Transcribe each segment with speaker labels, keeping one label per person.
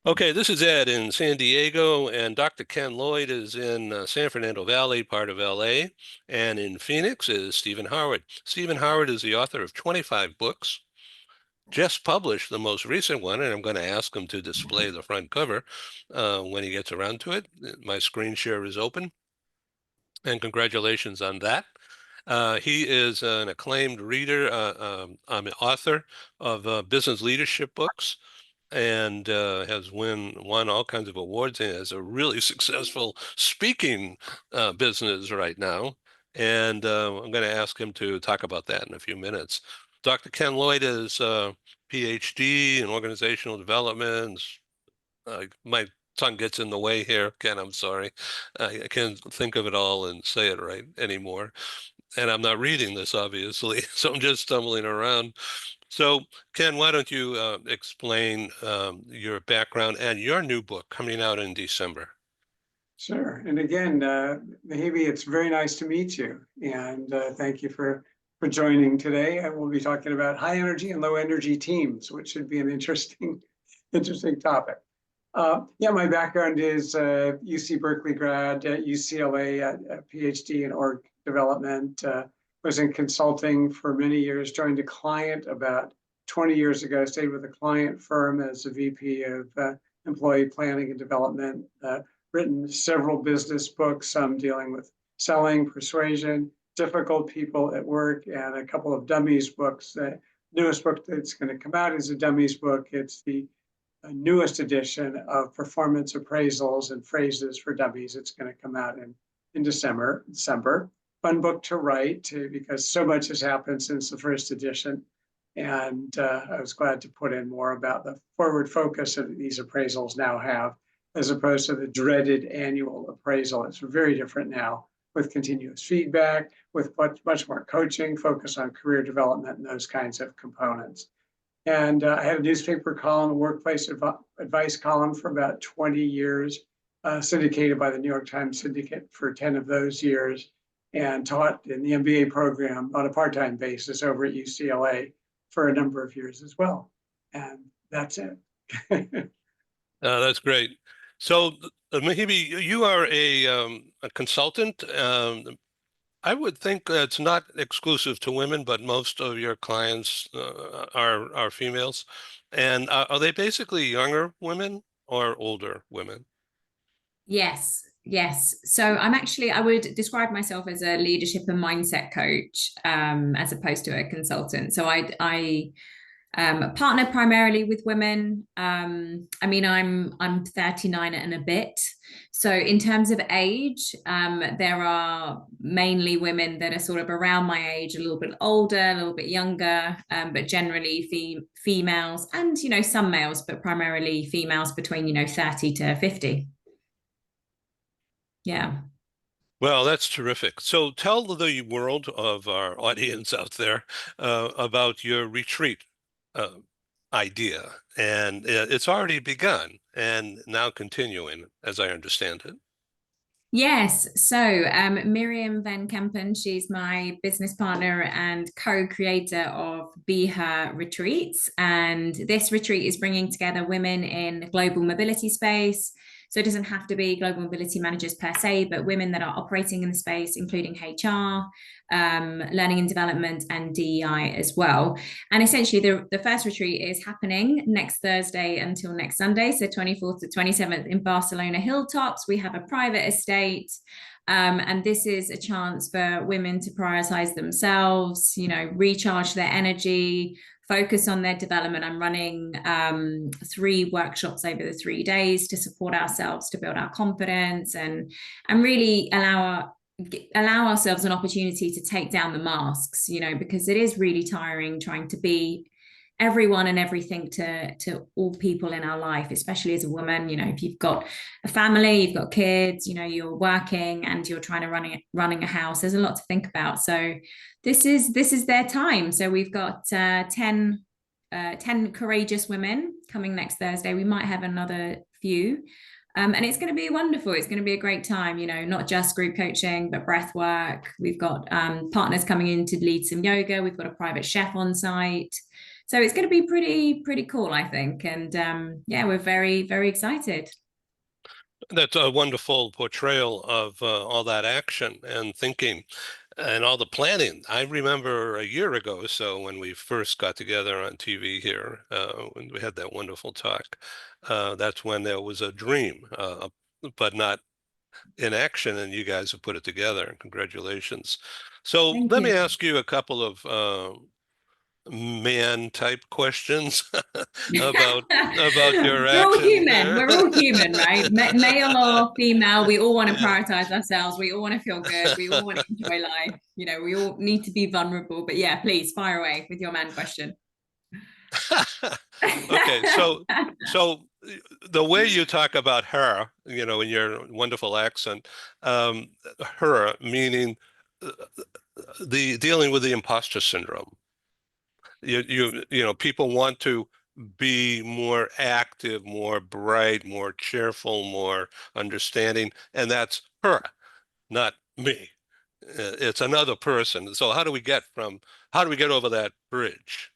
Speaker 1: Okay, this is Ed in San Diego, and Dr. Ken Lloyd is in San Fernando Valley, part of LA, and in Phoenix is Stephen Howard. Stephen Howard is the author of 25 books, just published the most recent one, and I'm going to ask him to display the front cover when he gets around to it. My screen share is open, and congratulations on that. He is an acclaimed reader, an author of business leadership books and has won all kinds of awards and has a really successful speaking business right now. And I'm going to ask him to talk about that in a few minutes. Dr. Ken Lloyd is PhD in organizational development. My tongue gets in the way here, Ken. I'm sorry. I can't think of it all and say it right anymore. And I'm not reading this, obviously, so I'm just stumbling around. So, Ken, why don't you explain your background and your new book coming out in December?
Speaker 2: Sure. And again, Mehibe, it's very nice to meet you. And thank you for joining today. I will be talking about high energy and low energy teams, which should be an interesting topic. Yeah, my background is UC Berkeley grad, at UCLA, a PhD in org development. Was in consulting for many years, joined a client about 20 years ago, stayed with a client firm as a VP of employee planning and development. Written several business books, some dealing with selling, persuasion, difficult people at work, and a couple of dummies books. The newest book that's going to come out is a dummies book. It's the newest edition of performance appraisals and phrases for dummies. It's going to come out in December. Fun book to write because so much has happened since the first edition. And I was glad to put in more about the forward focus that these appraisals now have, as opposed to the dreaded annual appraisal. It's very different now with continuous feedback, with much more coaching, focus on career development and those kinds of components. And I had a newspaper column, a workplace advice column for about 20 years, syndicated by the New York Times Syndicate for 10 of those years, and taught in the MBA program on a part-time basis over at UCLA for a number of years as well. And that's it.
Speaker 1: That's great. So, Mehibe, you are a consultant. I would think it's not exclusive to women, but most of your clients are females. And are they basically younger women or older women?
Speaker 3: Yes, yes. So I would describe myself as a leadership and mindset coach, as opposed to a consultant. So I partner primarily with women. I mean, I'm 39 and a bit. So in terms of age, there are mainly women that are sort of around my age, a little bit older, a little bit younger, but generally females and, some males, but primarily females between, 30 to 50. Yeah.
Speaker 1: Well, that's terrific. So tell the world of our audience out there about your retreat uh, idea. And it's already begun and now continuing, as I understand it.
Speaker 3: Yes. So Miriam Van Kempen, she's my business partner and co-creator of Be Her Retreats. And this retreat is bringing together women in global mobility space. So it doesn't have to be global mobility managers per se, but women that are operating in the space, including HR, learning and development, and DEI as well. And essentially, the first retreat is happening next Thursday until next Sunday, so 24th to 27th in Barcelona Hilltops. We have a private estate. And this is a chance for women to prioritize themselves, recharge their energy, focus on their development. I'm running 3 workshops over the 3 days to support ourselves, to build our confidence and really allow ourselves an opportunity to take down the masks, because it is really tiring trying to be everyone and everything to all people in our life, especially as a woman. If you've got a family, you've got kids, you're working and you're trying to running a house, there's a lot to think about. So this is their time. So we've got 10 courageous women coming next Thursday. We might have another few. And it's going to be wonderful. It's going to be a great time, not just group coaching, but breath work. We've got partners coming in to lead some yoga. We've got a private chef on site. So it's going to be pretty cool, I think. And yeah, we're very excited.
Speaker 1: That's a wonderful portrayal of all that action and thinking and all the planning. I remember a year ago or so when we first got together on TV here, when we had that wonderful talk. That's when there was a dream, but not in action, and you guys have put it together. Congratulations. So
Speaker 3: Thank
Speaker 1: let me
Speaker 3: you.
Speaker 1: ask you a couple of man type questions about your
Speaker 3: We're all
Speaker 1: action.
Speaker 3: human. We're all human, right? Male or female, we all want to prioritize ourselves. We all want to feel good. We all want to enjoy life. You know, we all need to be vulnerable. But yeah, please fire away with your man question.
Speaker 1: Okay, so the way you talk about her, in your wonderful accent, um, her meaning uh, the dealing with the imposter syndrome. People want to be more active, more bright, more cheerful, more understanding, and that's her, not me. It's another person. So how do we get over that bridge?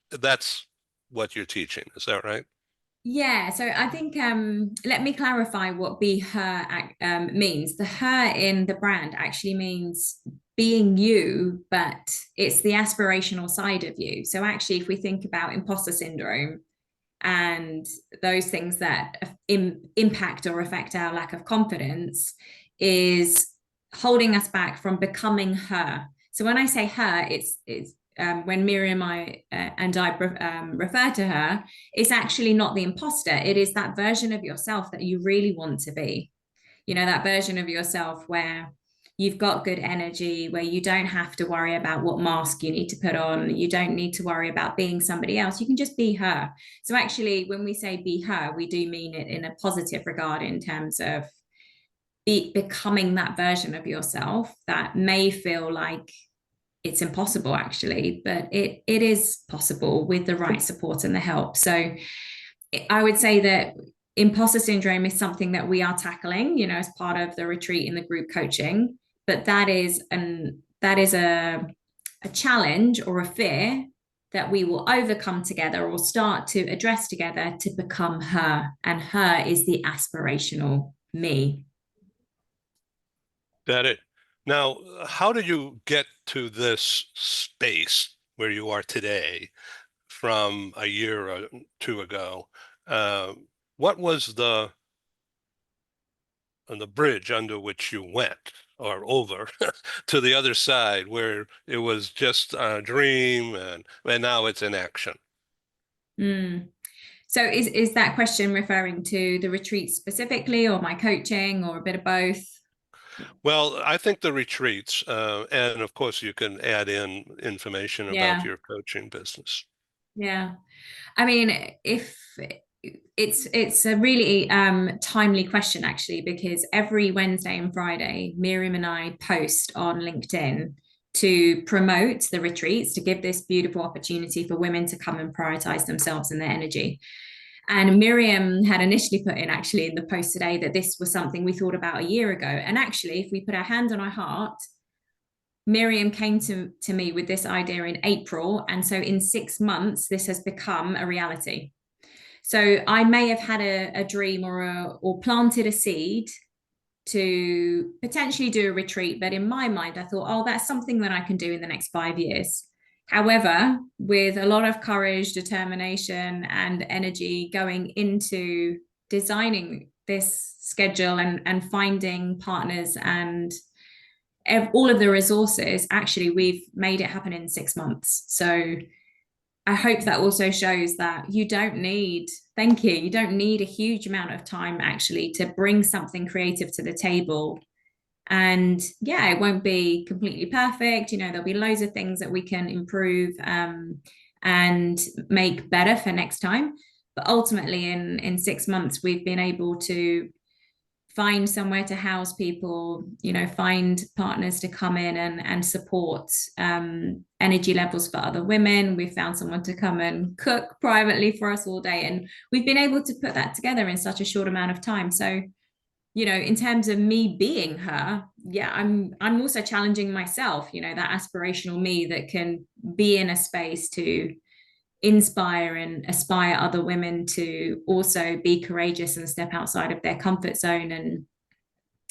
Speaker 1: That's what you're teaching. Is that right?
Speaker 3: Yeah, so I think let me clarify what be her means. The her in the brand actually means being you, but it's the aspirational side of you. So actually, if we think about imposter syndrome and those things that impact or affect our lack of confidence, is holding us back from becoming her. So when I say her, it's when Miriam and I refer to her, it's actually not the imposter. It is that version of yourself that you really want to be. You know, that version of yourself where you've got good energy, where you don't have to worry about what mask you need to put on. You don't need to worry about being somebody else. You can just be her. So actually, when we say be her, we do mean it in a positive regard in terms of becoming that version of yourself that may feel like it's impossible actually, but it is possible with the right support and the help. So I would say that imposter syndrome is something that we are tackling, as part of the retreat in the group coaching, but that is a challenge or a fear that we will overcome together or start to address together to become her, and her is the aspirational me.
Speaker 1: Got it. Now, how did you get to this space where you are today from a year or two ago? Uh, what was the bridge under which you went or over to the other side where it was just a dream and now it's in action?
Speaker 3: Mm. So is that question referring to the retreat specifically or my coaching or a bit of both?
Speaker 1: Well, I think the retreats, and of course you can add in information about
Speaker 3: Yeah.
Speaker 1: your coaching business.
Speaker 3: Yeah. I mean, if it's a really timely question actually, because every Wednesday and Friday, Miriam and I post on LinkedIn to promote the retreats, to give this beautiful opportunity for women to come and prioritize themselves and their energy. And Miriam had initially put in actually in the post today that this was something we thought about a year ago. And actually, if we put our hand on our heart, Miriam came to me with this idea in April. And so in 6 months, this has become a reality. So I may have had a dream or planted a seed to potentially do a retreat, but in my mind, I thought, oh, that's something that I can do in the next 5 years. However, with a lot of courage, determination, and energy going into designing this schedule and finding partners and all of the resources, actually, we've made it happen in 6 months. So I hope that also shows that you don't need a huge amount of time actually to bring something creative to the table. And yeah, it won't be completely perfect. There'll be loads of things that we can improve and make better for next time. But ultimately, in 6 months, we've been able to find somewhere to house people, find partners to come in and support energy levels for other women. We've found someone to come and cook privately for us all day. And we've been able to put that together in such a short amount of time. So, in terms of me being her, yeah, I'm also challenging myself, that aspirational me that can be in a space to inspire and aspire other women to also be courageous and step outside of their comfort zone and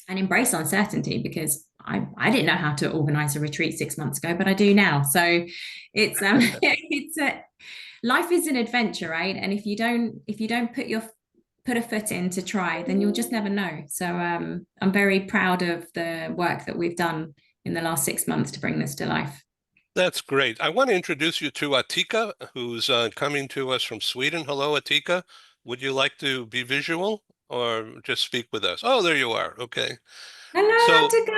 Speaker 3: embrace uncertainty, because I didn't know how to organize a retreat 6 months ago, but I do now. So it's it's a life is an adventure, right? And if you don't put a foot in to try, then you'll just never know. So I'm very proud of the work that we've done in the last 6 months to bring this to life.
Speaker 1: That's great. I want to introduce you to Atika, who's coming to us from Sweden. Hello, Atika. Would you like to be visual or just speak with us? Oh, there you are. Okay.
Speaker 3: Hello,
Speaker 1: So,
Speaker 3: Atika.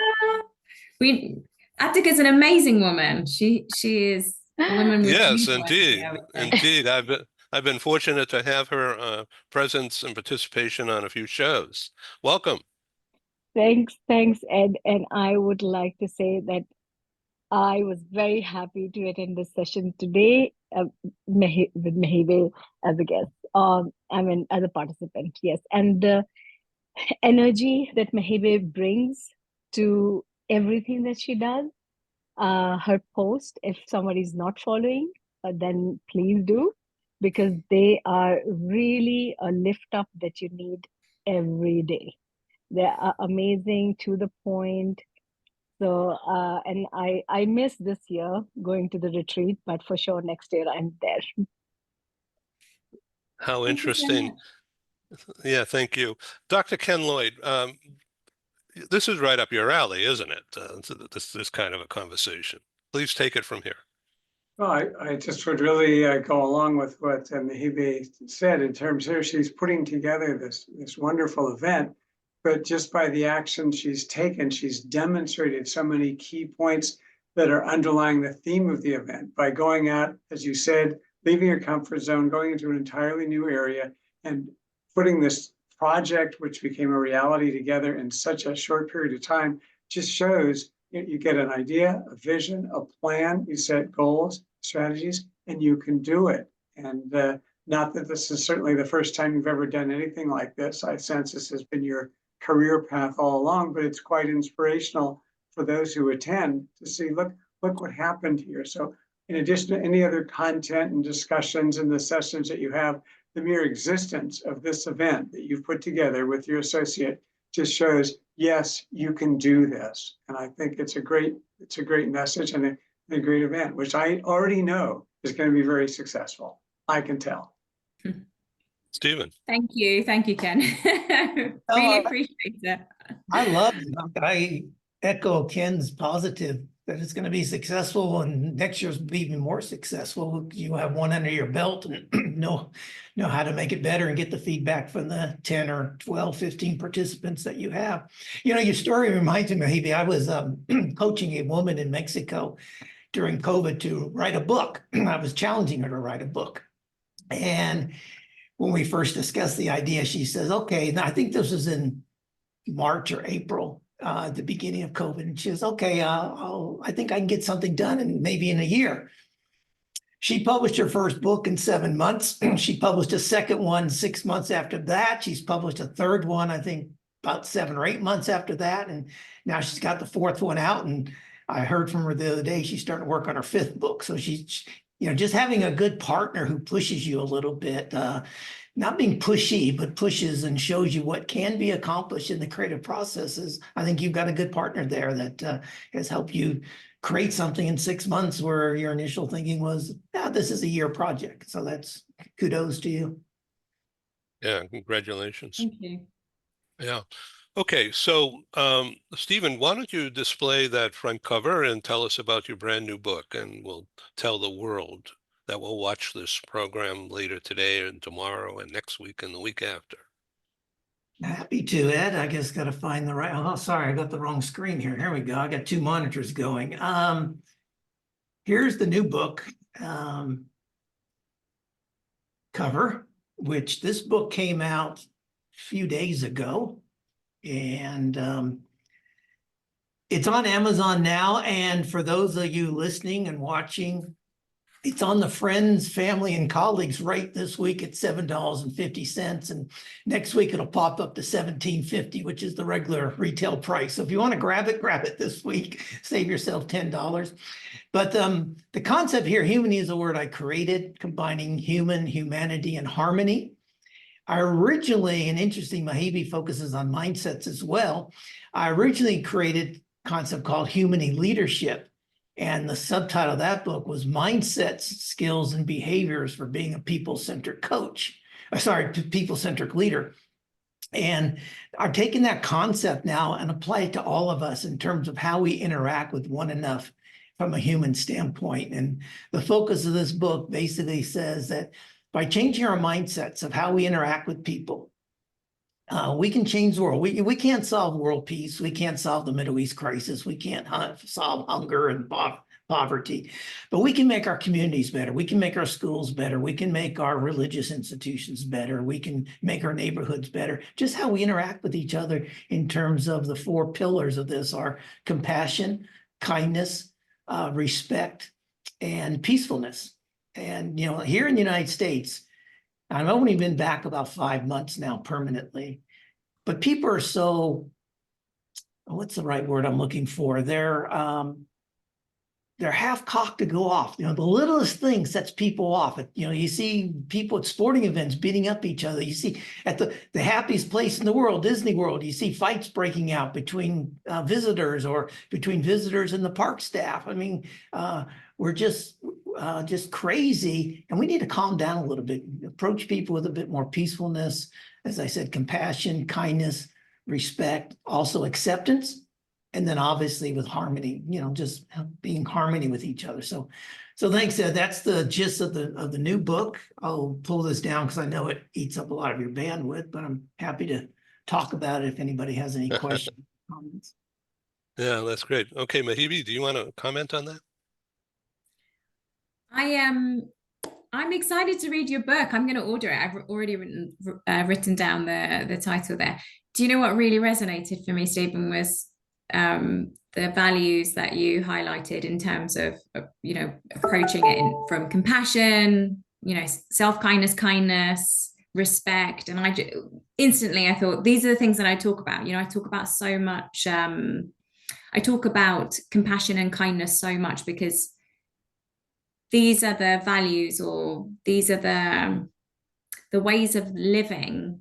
Speaker 3: We Atika's an amazing woman. She is a woman with
Speaker 1: yes,
Speaker 3: huge energy,
Speaker 1: indeed.
Speaker 3: I would say.
Speaker 1: Indeed. I've been fortunate to have her presence and participation on a few shows. Welcome.
Speaker 4: Thanks, Ed. And I would like to say that I was very happy to attend this session today with Mehibe as a guest. I mean, as a participant, yes. And the energy that Mehibe brings to everything that she does, her post, if somebody's not following, then please do, because they are really a lift up that you need every day. They are amazing, to the point. So, and I miss this year going to the retreat, but for sure next year I'm there.
Speaker 1: How
Speaker 3: Thank you so
Speaker 1: interesting.
Speaker 3: much.
Speaker 1: Yeah, thank you. Dr. Ken Lloyd, this is right up your alley, isn't it? This kind of a conversation. Please take it from here.
Speaker 2: Well, I just would really go along with what Mehibe said in terms here. She's putting together this wonderful event, but just by the action she's taken, she's demonstrated so many key points that are underlying the theme of the event by going out, as you said, leaving your comfort zone, going into an entirely new area, and putting this project, which became a reality together in such a short period of time, just shows you get an idea, a vision, a plan, you set goals, strategies, and you can do it. And not that this is certainly the first time you've ever done anything like this. I sense this has been your career path all along, but it's quite inspirational for those who attend to see, look what happened here. So in addition to any other content and discussions and the sessions that you have, the mere existence of this event that you've put together with your associate just shows, yes, you can do this. And I think it's a great message and a great event, which I already know is going to be very successful. I can tell.
Speaker 1: Stephen.
Speaker 3: Thank you, Ken. Really appreciate it.
Speaker 5: I love it. I echo Ken's positive that it's going to be successful, and next year's will be even more successful. You have one under your belt and know how to make it better and get the feedback from the 10 or 12, 15 participants that you have. You know, your story reminds me, Mehibe, I was coaching a woman in Mexico during COVID to write a book. I was challenging her to write a book. And when we first discussed the idea, she says, okay, now I think this was in March or April, the beginning of COVID. And she says, okay, I think I can get something done in maybe in a year. She published her first book in 7 months. She published a second one 6 months after that. She's published a third one, I think, about 7 or 8 months after that. And now she's got the fourth one out. And I heard from her the other day, she's starting to work on her fifth book. So she's, you know, just having a good partner who pushes you a little bit, not being pushy, but pushes and shows you what can be accomplished in the creative processes. I think you've got a good partner there that has helped you create something in 6 months where your initial thinking was, this is a year project. So that's kudos to you.
Speaker 1: Yeah, congratulations.
Speaker 3: Thank you.
Speaker 1: Yeah. Okay, so Stephen, why don't you display that front cover and tell us about your brand new book, and we'll tell the world that will watch this program later today and tomorrow and next week and the week after.
Speaker 5: Happy to, Ed. I guess got to find the right. Oh, sorry, I got the wrong screen here. Here we go. I got 2 monitors going. Here's the new book cover, which this book came out a few days ago. And it's on Amazon now. And for those of you listening and watching, It's on the friends, family, and colleagues rate this week at $7.50. And next week it'll pop up to $17.50, which is the regular retail price. So if you want to grab it this week, save yourself $10. But the concept here, humanity, is a word I created, combining human, humanity, and harmony. I originally, and interesting, Mehibe focuses on mindsets as well. I originally created a concept called humanity leadership. And the subtitle of that book was Mindsets, Skills, and Behaviors for Being a People-Centered Coach. People-centric leader. And I'm taking that concept now and apply it to all of us in terms of how we interact with one another from a human standpoint. And the focus of this book basically says that by changing our mindsets of how we interact with people, we can change the world. We can't solve world peace. We can't solve the Middle East crisis. We can't solve hunger and poverty, but we can make our communities better. We can make our schools better. We can make our religious institutions better. We can make our neighborhoods better. Just how we interact with each other in terms of the 4 pillars of this are compassion, kindness, respect, and peacefulness. And, here in the United States, I've only been back about 5 months now permanently, but people are so, what's the right word I'm looking for? They're half cocked to go off. The littlest thing sets people off. You see people at sporting events beating up each other. You see at the happiest place in the world, Disney World, you see fights breaking out between visitors or between visitors and the park staff. I mean, we're just crazy, and we need to calm down a little bit, approach people with a bit more peacefulness. As I said, compassion, kindness, respect, also acceptance. And then obviously with harmony, just being harmony with each other. So thanks, Ed. That's the gist of the new book. I'll pull this down because I know it eats up a lot of your bandwidth, but I'm happy to talk about it if anybody has any questions, comments.
Speaker 1: Yeah, that's great. Okay, Mehibe, do you want to comment on that?
Speaker 3: I'm excited to read your book. I'm going to order it. I've already written down the title there. Do you know what really resonated for me, Stephen, was the values that you highlighted in terms of approaching it from compassion, self-kindness, kindness, respect. And I thought these are the things that I talk about. I talk about so much. I talk about compassion and kindness so much because these are the values, or these are the ways of living,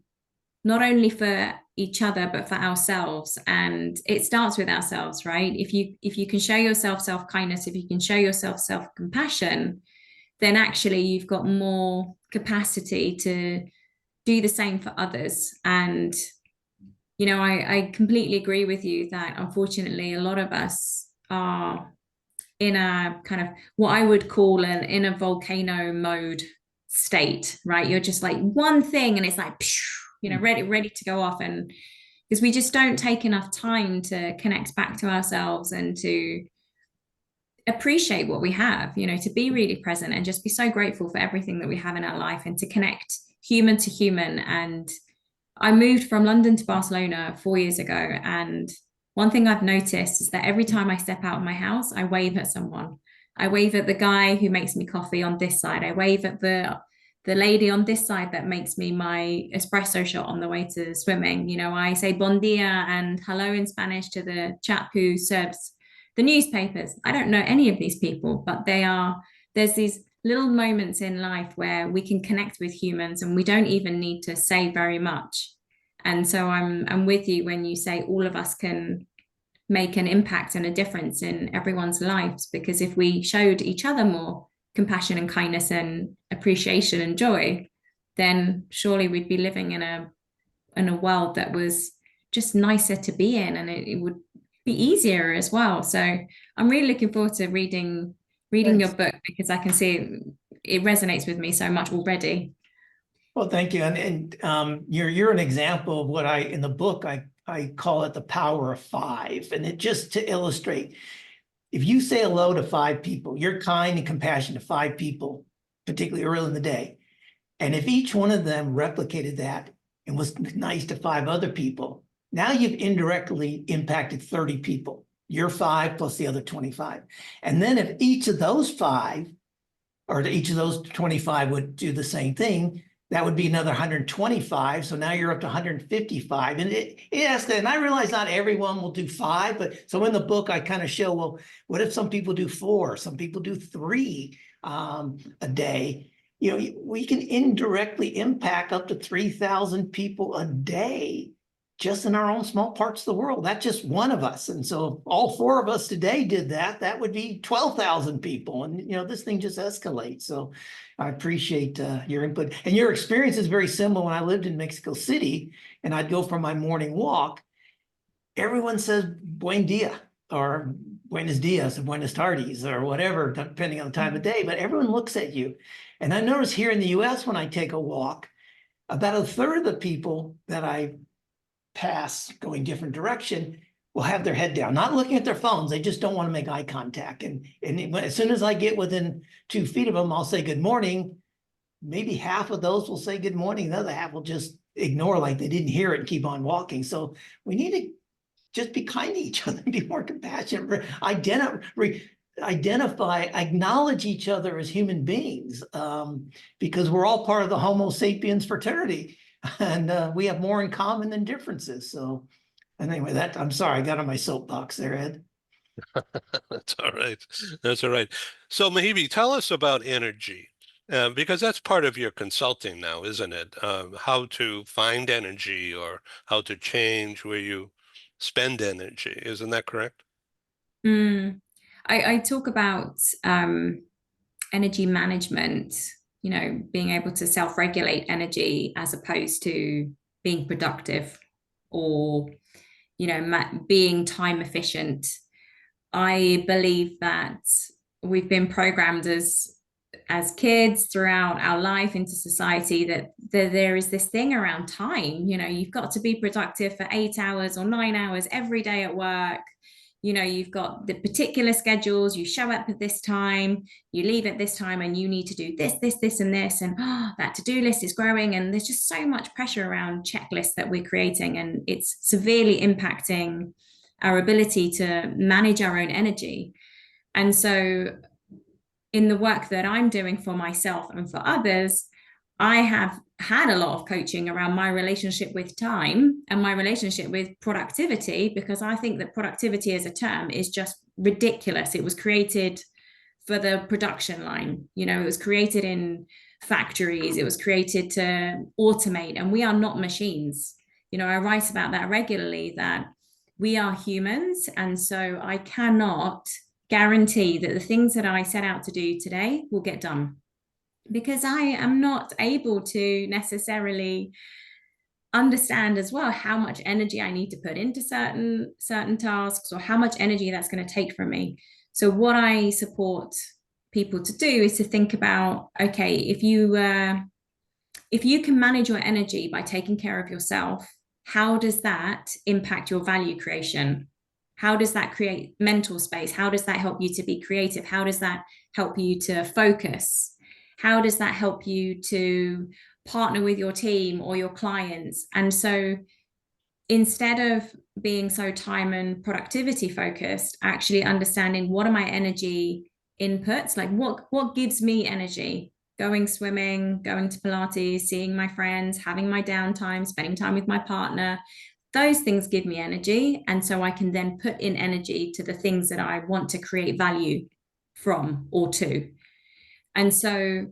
Speaker 3: not only for each other, but for ourselves. And it starts with ourselves, right? If you can show yourself self-kindness, if you can show yourself self-compassion, then actually you've got more capacity to do the same for others. And, I completely agree with you that unfortunately a lot of us are in a kind of what I would call in a volcano mode state, right? You're just like one thing and it's like, ready to go off. And because we just don't take enough time to connect back to ourselves and to appreciate what we have, to be really present and just be so grateful for everything that we have in our life and to connect human to human. And I moved from London to Barcelona 4 years ago. And one thing I've noticed is that every time I step out of my house, I wave at someone. I wave at the guy who makes me coffee on this side. I wave at the lady on this side that makes me my espresso shot on the way to swimming. I say bon dia and hello in Spanish to the chap who serves the newspapers. I don't know any of these people, but there's these little moments in life where we can connect with humans and we don't even need to say very much. And so I'm with you when you say all of us can make an impact and a difference in everyone's lives, because if we showed each other more compassion and kindness and appreciation and joy, then surely we'd be living in a world that was just nicer to be in, and it would be easier as well. So I'm really looking forward to reading your book, because I can see it resonates with me so much already.
Speaker 5: Well, thank you. And you're an example of what in the book, I call it the power of 5. And it just to illustrate, if you say hello to 5 people, you're kind and compassionate to 5 people, particularly early in the day. And if each one of them replicated that and was nice to 5 other people, now you've indirectly impacted 30 people. You're 5 plus the other 25. And then if each of those 5 or each of those 25 would do the same thing. That would be another 125. So now you're up to 155. And it asks that, and I realize not everyone will do 5, but so in the book, I kind of show, well, what if some people do 4? Some people do 3 a day. You know, we can indirectly impact up to 3,000 people a day just in our own small parts of the world. That's just one of us. And so if all 4 of us today did that, that would be 12,000 people. And, you know, this thing just escalates. So I appreciate your input. And your experience is very similar. When I lived in Mexico City and I'd go for my morning walk, everyone says buen dia or buenos dias or buenos tardes or whatever, depending on the time of day, but everyone looks at you. And I notice here in the US, when I take a walk, about a third of the people that I pass going different direction will have their head down, not looking at their phones. They just don't want to make eye contact. And as soon as I get within 2 feet of them, I'll say good morning. Maybe half of those will say good morning. The other half will just ignore like they didn't hear it and keep on walking. So we need to just be kind to each other, be more compassionate, identify, acknowledge each other as human beings, because we're all part of the Homo sapiens fraternity, and we have more in common than differences. So anyway, I'm sorry, I got on my soapbox there, Ed.
Speaker 1: That's all right. That's all right. So Mehibe, tell us about energy, because that's part of your consulting now, isn't it? How to find energy or how to change where you spend energy. Isn't that correct?
Speaker 3: I talk about energy management, you know, being able to self-regulate energy as opposed to being productive or, you know, being time efficient. I believe that we've been programmed as kids throughout our life into society that there is this thing around time. You know, you've got to be productive for 8 hours or 9 hours every day at work. You know, you've got the particular schedules, you show up at this time, you leave at this time, and you need to do this, this, this, and this. And that to-do list is growing. And there's just so much pressure around checklists that we're creating. And it's severely impacting our ability to manage our own energy. And so in the work that I'm doing for myself and for others, I have had a lot of coaching around my relationship with time and my relationship with productivity, because I think that productivity as a term is just ridiculous. It was created for the production line. You know, it was created in factories. It was created to automate, and we are not machines. You know, I write about that regularly, that we are humans. And so I cannot guarantee that the things that I set out to do today will get done, because I am not able to necessarily understand as well how much energy I need to put into certain tasks, or how much energy that's going to take from me. So what I support people to do is to think about, okay, if you can manage your energy by taking care of yourself, how does that impact your value creation? How does that create mental space? How does that help you to be creative? How does that help you to focus? How does that help you to partner with your team or your clients? And so instead of being so time and productivity focused, actually understanding what are my energy inputs, like what gives me energy? Going swimming, going to Pilates, seeing my friends, having my downtime, spending time with my partner. Those things give me energy. And so I can then put in energy to the things that I want to create value from or to. And so,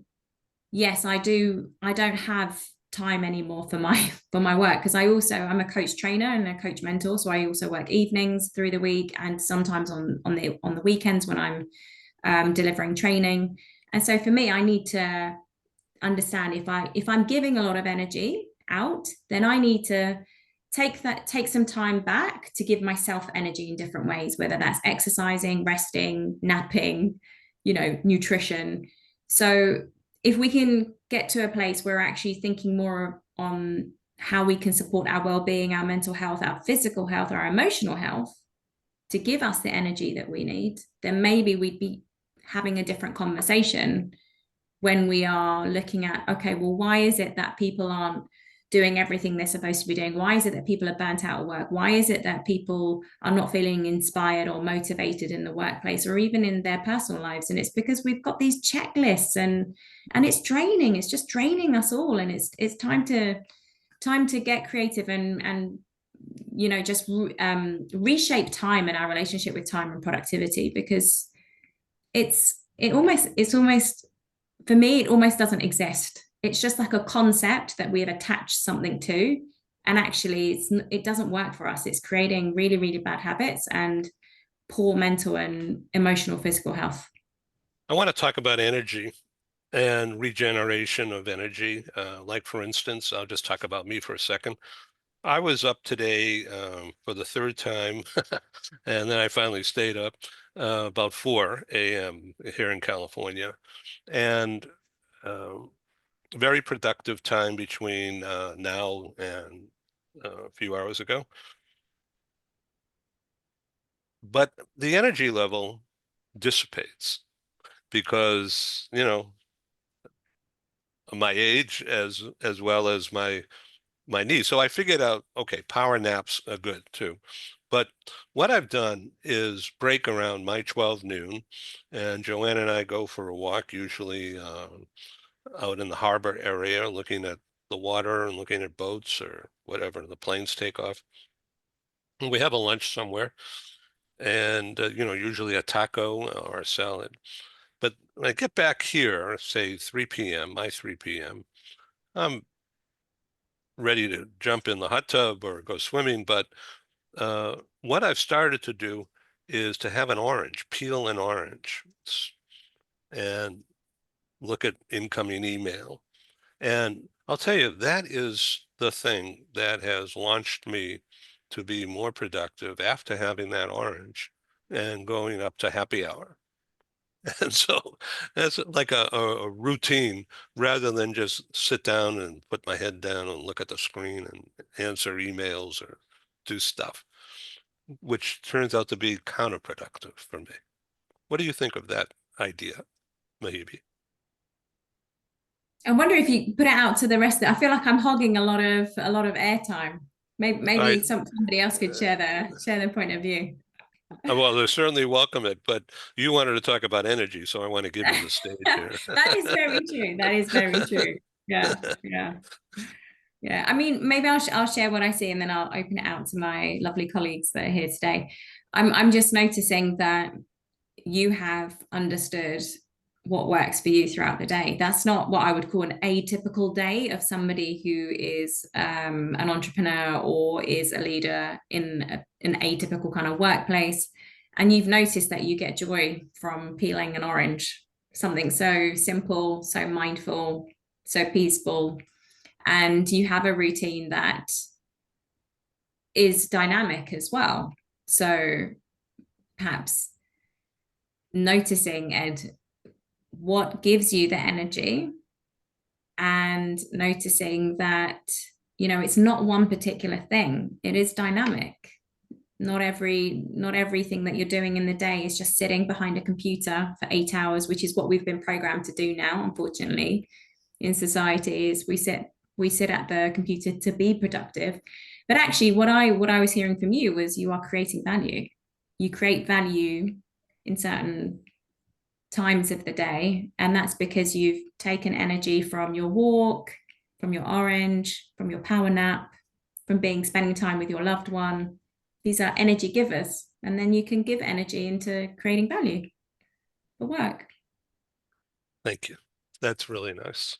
Speaker 3: yes, I don't have time anymore for my work, because I'm a coach trainer and a coach mentor. So I also work evenings through the week, and sometimes on the weekends when I'm delivering training. And so for me, I need to understand if I'm giving a lot of energy out, then I need to take some time back to give myself energy in different ways, whether that's exercising, resting, napping, you know, nutrition. So if we can get to a place where we're actually thinking more on how we can support our well-being, our mental health, our physical health, our emotional health to give us the energy that we need, then maybe we'd be having a different conversation when we are looking at, okay, well, why is it that people aren't doing everything they're supposed to be doing? Why is it that people are burnt out at work? Why is it that people are not feeling inspired or motivated in the workplace or even in their personal lives? And it's because we've got these checklists, and it's draining. It's just draining us all. And it's time to get creative and you know, just reshape time and our relationship with time and productivity, because it's almost for me, it almost doesn't exist. It's just like a concept that we have attached something to, and actually it doesn't work for us. It's creating really, really bad habits and poor mental and emotional, physical health.
Speaker 1: I want to talk about energy and regeneration of energy. Like, for instance, I'll just talk about me for a second. I was up today for the third time, and then I finally stayed up about 4 a.m. here in California, and very productive time between now and a few hours ago. But the energy level dissipates because, you know, my age as well as my needs. So I figured out, okay, power naps are good too. But what I've done is break around my 12 noon, and Joanne and I go for a walk, usually out in the harbor area, looking at the water and looking at boats or whatever, the planes take off. And we have a lunch somewhere, and you know, usually a taco or a salad. But when I get back here, say 3 p.m., my 3 p.m., I'm ready to jump in the hot tub or go swimming. But what I've started to do is to have an orange, peel an orange, and look at incoming email. And I'll tell you, that is the thing that has launched me to be more productive after having that orange and going up to happy hour. And so that's like a routine rather than just sit down and put my head down and look at the screen and answer emails or do stuff, which turns out to be counterproductive for me. What do you think of that idea, Mehibe?
Speaker 3: I wonder if you put it out to the rest of it. I feel like I'm hogging a lot of airtime. Maybe somebody else could share their point of view.
Speaker 1: Well, they're certainly welcome it, but you wanted to talk about energy, so I want to give you the stage here.
Speaker 3: That is very true. That is very true. Yeah, yeah, yeah. I mean, maybe I'll share what I see, and then I'll open it out to my lovely colleagues that are here today. I'm just noticing that you have understood what works for you throughout the day. That's not what I would call an atypical day of somebody who is an entrepreneur or is a leader in an atypical kind of workplace. And you've noticed that you get joy from peeling an orange, something so simple, so mindful, so peaceful. And you have a routine that is dynamic as well. So perhaps noticing, Ed, what gives you the energy, and noticing that, you know, it's not one particular thing. It is dynamic. Not everything that you're doing in the day is just sitting behind a computer for 8 hours, which is what we've been programmed to do now, unfortunately, in society. Is we sit at the computer to be productive. But actually what I was hearing from you was you are creating value. You create value in certain times of the day, and that's because you've taken energy from your walk, from your orange, from your power nap, from spending time with your loved one. These are energy givers, and then you can give energy into creating value for work.
Speaker 1: Thank you. That's really nice.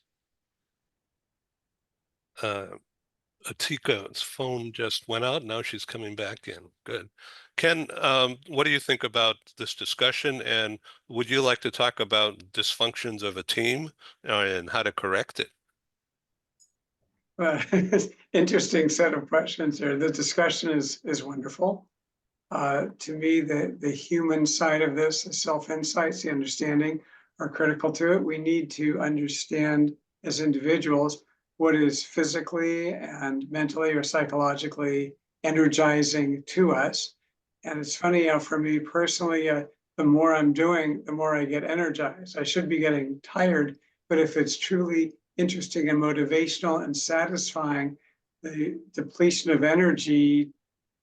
Speaker 1: Atika's phone just went out. Now she's coming back in. Good. Ken, what do you think about this discussion? And would you like to talk about dysfunctions of a team and how to correct it?
Speaker 2: Well, interesting set of questions here. The discussion is wonderful. To me, the human side of this, the self-insights, the understanding are critical to it. We need to understand as individuals what is physically and mentally or psychologically energizing to us. And it's funny how for me personally, the more I'm doing, the more I get energized. I should be getting tired, but if it's truly interesting and motivational and satisfying, the depletion of energy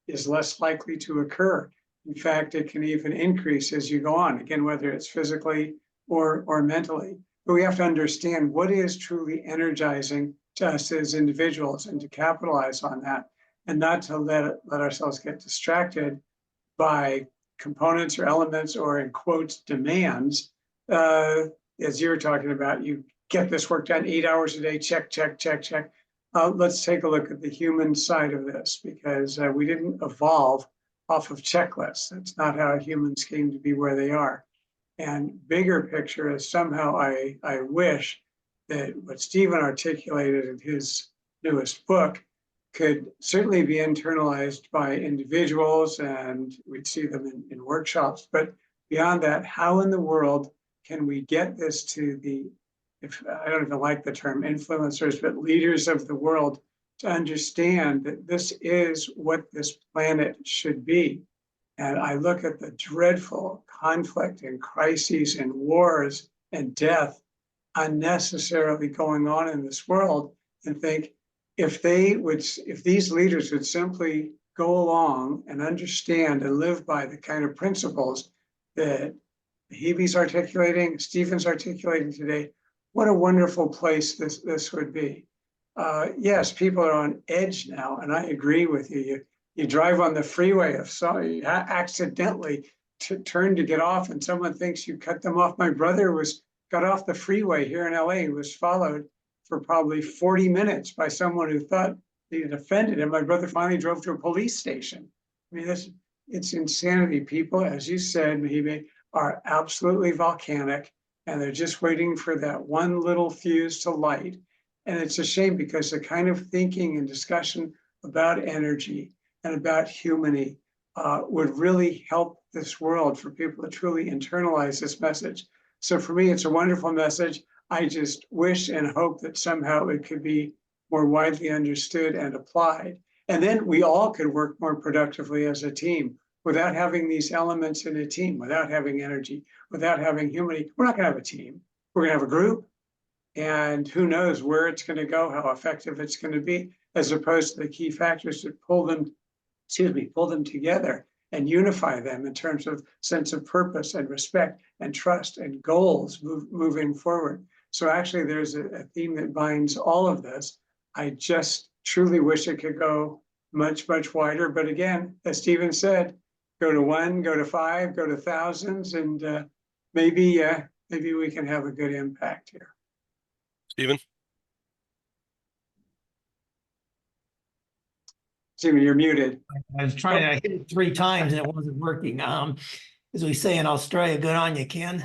Speaker 2: is less likely to occur. In fact, it can even increase as you go on, again, whether it's physically or mentally. But we have to understand what is truly energizing to us as individuals and to capitalize on that, and not to let ourselves get distracted by components or elements or, in quotes, demands. As you were talking about, you get this work done 8 hours a day, check, check, check, check. Let's take a look at the human side of this, because we didn't evolve off of checklists. That's not how humans came to be where they are. And bigger picture is somehow I wish that what Stephen articulated in his newest book could certainly be internalized by individuals, and we'd see them in workshops. But beyond that, how in the world can we get this to the, if I don't even like the term influencers, but leaders of the world, to understand that this is what this planet should be? And I look at the dreadful conflict and crises and wars and death unnecessarily going on in this world, and think, if these leaders would simply go along and understand and live by the kind of principles that Mehibe's articulating, Stephen's articulating today, what a wonderful place this would be. Yes, people are on edge now, and I agree with you. You drive on the freeway, you accidentally turn to get off, and someone thinks you cut them off. My brother got off the freeway here in LA. He was followed for probably 40 minutes by someone who thought he had offended him. My brother finally drove to a police station. I mean, it's insanity. People, as you said, Mehibe, are absolutely volcanic, and they're just waiting for that one little fuse to light. And it's a shame, because the kind of thinking and discussion about energy and about humanity would really help this world for people to truly internalize this message. So for me, it's a wonderful message. I just wish and hope that somehow it could be more widely understood and applied. And then we all could work more productively as a team. Without having these elements in a team, without having energy, without having humanity, we're not going to have a team. We're going to have a group. And who knows where it's going to go, how effective it's going to be, as opposed to the key factors that pull them together and unify them in terms of sense of purpose and respect and trust and goals moving forward. So actually, there's a theme that binds all of this. I just truly wish it could go much, much wider. But again, as Stephen said, go to 1, go to 5, go to thousands, and maybe we can have a good impact here.
Speaker 1: Stephen?
Speaker 2: Stephen, you're muted.
Speaker 5: I was trying, I hit it 3 times and it wasn't working. As we say in Australia, good on you, Ken.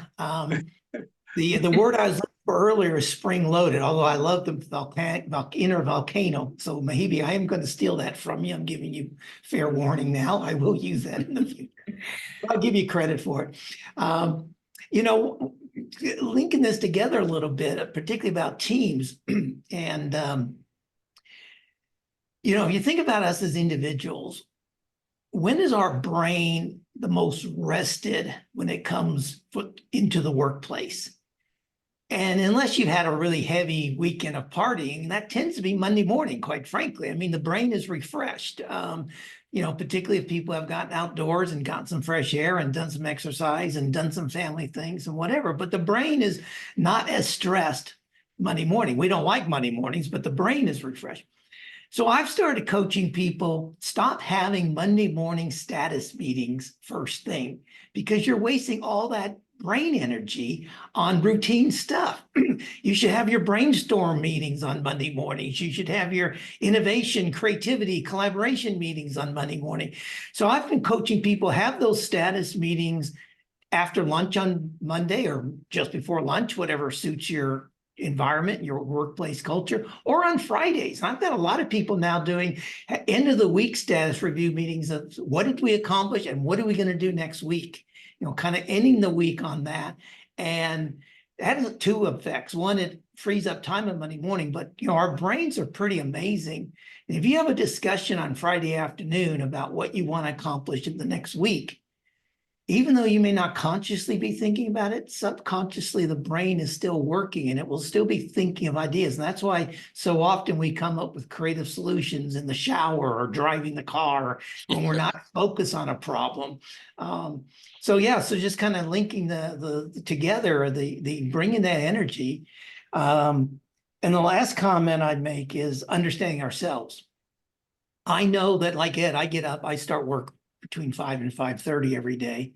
Speaker 5: The word I was looking for earlier is spring loaded, although I love the inner volcano. So Mehibe, I am going to steal that from you. I'm giving you fair warning now. I will use that in the future. I'll give you credit for it. You know, linking this together a little bit, particularly about teams, and you know, if you think about us as individuals, when is our brain the most rested when it comes into the workplace? And unless you've had a really heavy weekend of partying, that tends to be Monday morning, quite frankly. I mean, the brain is refreshed, you know, particularly if people have gotten outdoors and gotten some fresh air and done some exercise and done some family things and whatever. But the brain is not as stressed Monday morning. We don't like Monday mornings, but the brain is refreshed. So I've started coaching people, stop having Monday morning status meetings first thing, because you're wasting all that brain energy on routine stuff. You should have your brainstorm meetings on Monday mornings. You should have your innovation, creativity, collaboration meetings on Monday morning. So I've been coaching people, have those status meetings after lunch on Monday or just before lunch, whatever suits your environment, your workplace culture, or on Fridays. I've got a lot of people now doing end of the week status review meetings of what did we accomplish and what are we going to do next week? You know, kind of ending the week on that. And that has 2 effects. One, it frees up time on Monday morning, but you know, our brains are pretty amazing. And if you have a discussion on Friday afternoon about what you want to accomplish in the next week, even though you may not consciously be thinking about it, subconsciously the brain is still working and it will still be thinking of ideas. And that's why so often we come up with creative solutions in the shower or driving the car when we're not focused on a problem. So just kind of linking the together, the bringing that energy. And the last comment I'd make is understanding ourselves. I know that, like Ed, I get up, I start work between 5 and 5:30 every day.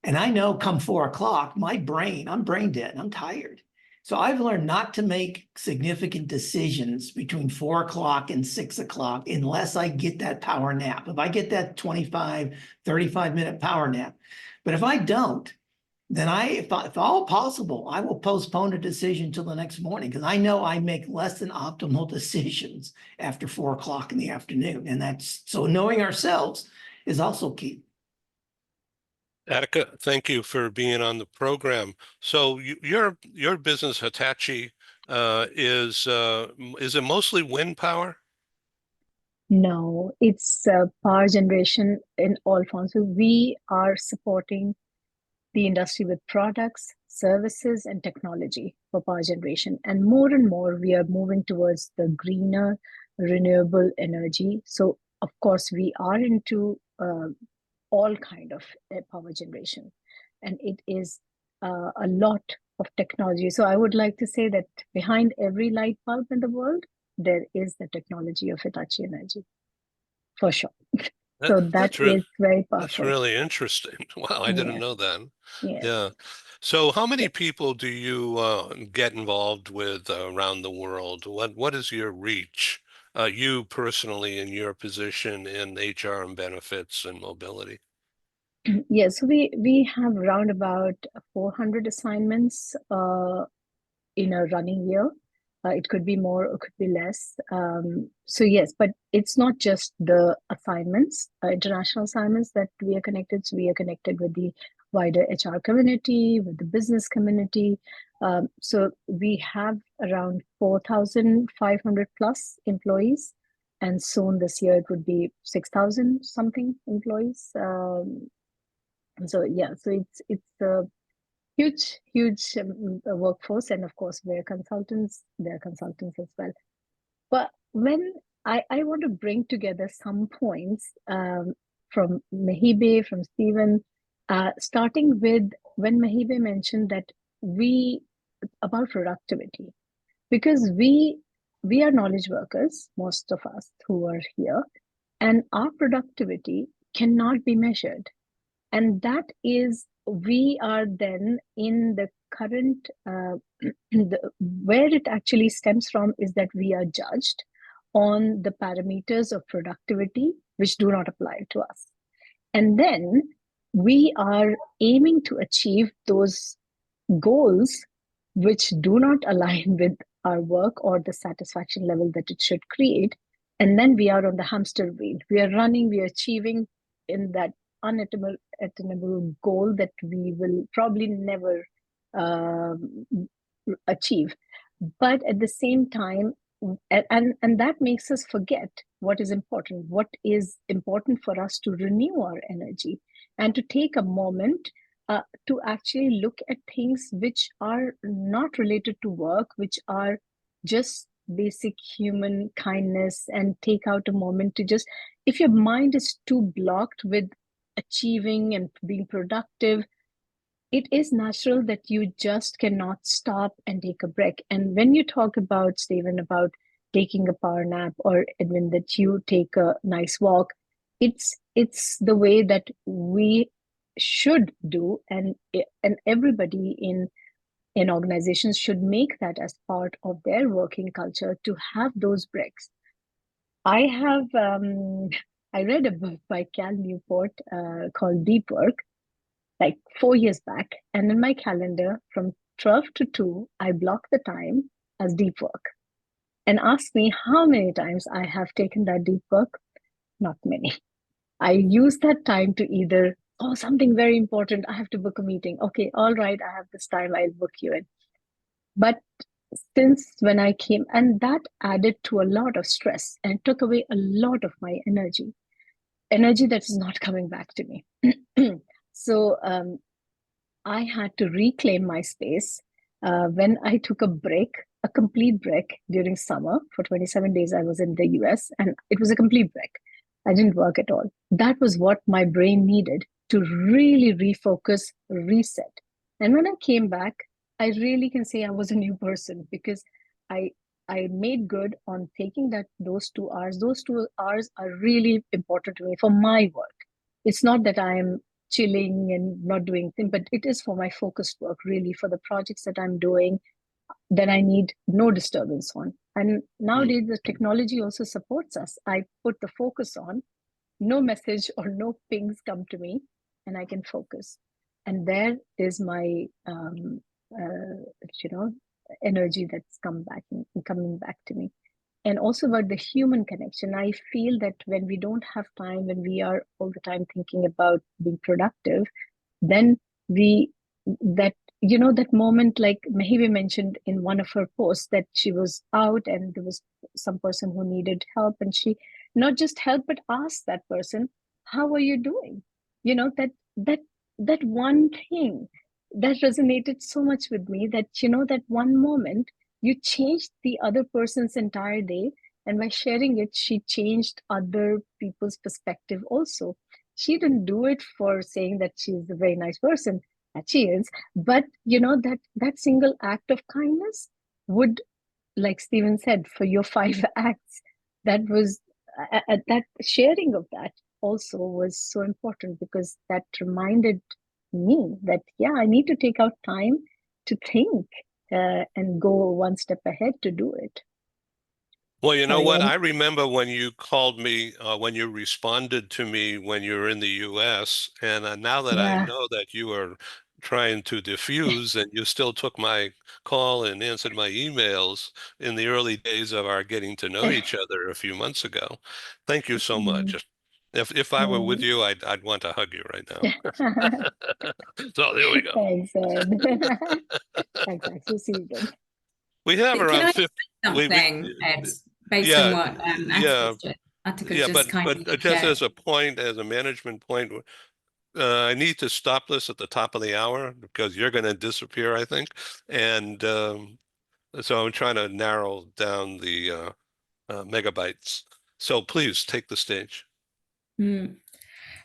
Speaker 5: And I know come 4 o'clock, I'm brain dead, I'm tired. So I've learned not to make significant decisions between 4 o'clock and 6 o'clock unless I get that power nap. If I get that 25, 35-minute power nap. But if I don't, then if all possible, I will postpone a decision till the next morning because I know I make less than optimal decisions after 4 o'clock in the afternoon. And so knowing ourselves is also key.
Speaker 1: Atika, thank you for being on the program. So your business, Hitachi, is it mostly wind power?
Speaker 4: No, it's power generation in all forms. So we are supporting the industry with products, services, and technology for power generation. And more, we are moving towards the greener, renewable energy. So, of course, we are into all kind of power generation, and it is a lot of technology. So I would like to say that behind every light bulb in the world, there is the technology of Hitachi Energy, for sure. So that is very
Speaker 1: That's
Speaker 4: powerful.
Speaker 1: really interesting. Wow, I didn't
Speaker 4: Yes.
Speaker 1: know that.
Speaker 4: Yes.
Speaker 1: Yeah. So how many
Speaker 4: Yes.
Speaker 1: people do you get involved with around the world? What is your reach, you personally in your position in HR and benefits and mobility?
Speaker 4: Yes, so we have around about 400 assignments in a running year. It could be more, it could be less. So yes, but it's not just the assignments, international assignments that we are connected. So we are connected with the wider HR community, with the business community. So we have around 4,500 plus employees. And soon this year it would be 6,000 something employees. So yeah, so it's a huge workforce, and of course there are consultants as well. But when I want to bring together some points from Mehibe, from Stephen, starting with when Mehibe mentioned that about productivity, because we are knowledge workers, most of us who are here, and our productivity cannot be measured. And that is, we are then in the current, where it actually stems from is that we are judged on the parameters of productivity, which do not apply to us. And then we are aiming to achieve those goals which do not align with our work or the satisfaction level that it should create. And then we are on the hamster wheel. We are running, we are achieving in that unattainable goal that we will probably never achieve. But at the same time, and that makes us forget what is important for us to renew our energy and to take a moment to actually look at things which are not related to work, which are just basic human kindness, and take out a moment to just, if your mind is too blocked with achieving and being productive, it is natural that you just cannot stop and take a break. And when you talk about, Stephen, about taking a power nap, or Edwin, that you take a nice walk, it's the way that we should do, and everybody in organizations should make that as part of their working culture, to have those breaks. I have I read a book by Cal Newport called Deep Work, like 4 years back. And in my calendar from 12 to 2, I block the time as deep work. And ask me how many times I have taken that deep work. Not many. I use that time to either, oh, something very important, I have to book a meeting. Okay, all right, I have this time, I'll book you in. But since when I came, and that added to a lot of stress and took away a lot of my energy that is not coming back to me. So I had to reclaim my space when I took a break, a complete break during summer. For 27 days, I was in the US and it was a complete break. I didn't work at all. That was what my brain needed to really refocus, reset. And when I came back, I really can say I was a new person because I I made good on taking those 2 hours. Those 2 hours are really important to me for my work. It's not that I'm chilling and not doing things, but it is for my focused work, really, for the projects that I'm doing that I need no disturbance on. And nowadays, the technology also supports us. I put the focus on, no message or no pings come to me, and I can focus. And there is my, you know, energy that's coming back to me. And also about the human connection. I feel that when we don't have time, when we are all the time thinking about being productive, then we that that moment, like Mehibe mentioned in one of her posts, that she was out and there was some person who needed help, and she not just help but asked that person, how are you doing? That one thing that resonated so much with me, that that one moment you changed the other person's entire day, and by sharing it she changed other people's perspective also. She didn't do it for saying that she's a very nice person, that she is, but that single act of kindness would, like Stephen said, for your 5 acts, that was that sharing of that also was so important, because that reminded me that yeah, I need to take out time to think and go one step ahead to do it.
Speaker 1: Well, you know
Speaker 4: Sorry,
Speaker 1: what?
Speaker 4: and
Speaker 1: I remember when you called me, when you responded to me when you were in the US, and now that I
Speaker 4: yeah.
Speaker 1: know that you are trying to diffuse and you still took my call and answered my emails in the early days of our getting to know each other a few months ago. Thank you so much. If I were with you, I'd want to hug you right now. So there we go.
Speaker 4: Thanks, Ed. Thanks, so sweet.
Speaker 1: We have
Speaker 3: Can
Speaker 1: around
Speaker 3: I
Speaker 1: 50.
Speaker 3: say something, Ed, based on
Speaker 1: Yeah,
Speaker 3: what
Speaker 1: yeah,
Speaker 3: Atika's
Speaker 1: yeah,
Speaker 3: just
Speaker 1: but
Speaker 3: kindly
Speaker 1: just
Speaker 3: shared?
Speaker 1: as a point, as a management point, I need to stop this at the top of the hour because you're going to disappear, I think, and so I'm trying to narrow down the megabytes. So please take the stage.
Speaker 3: Mm.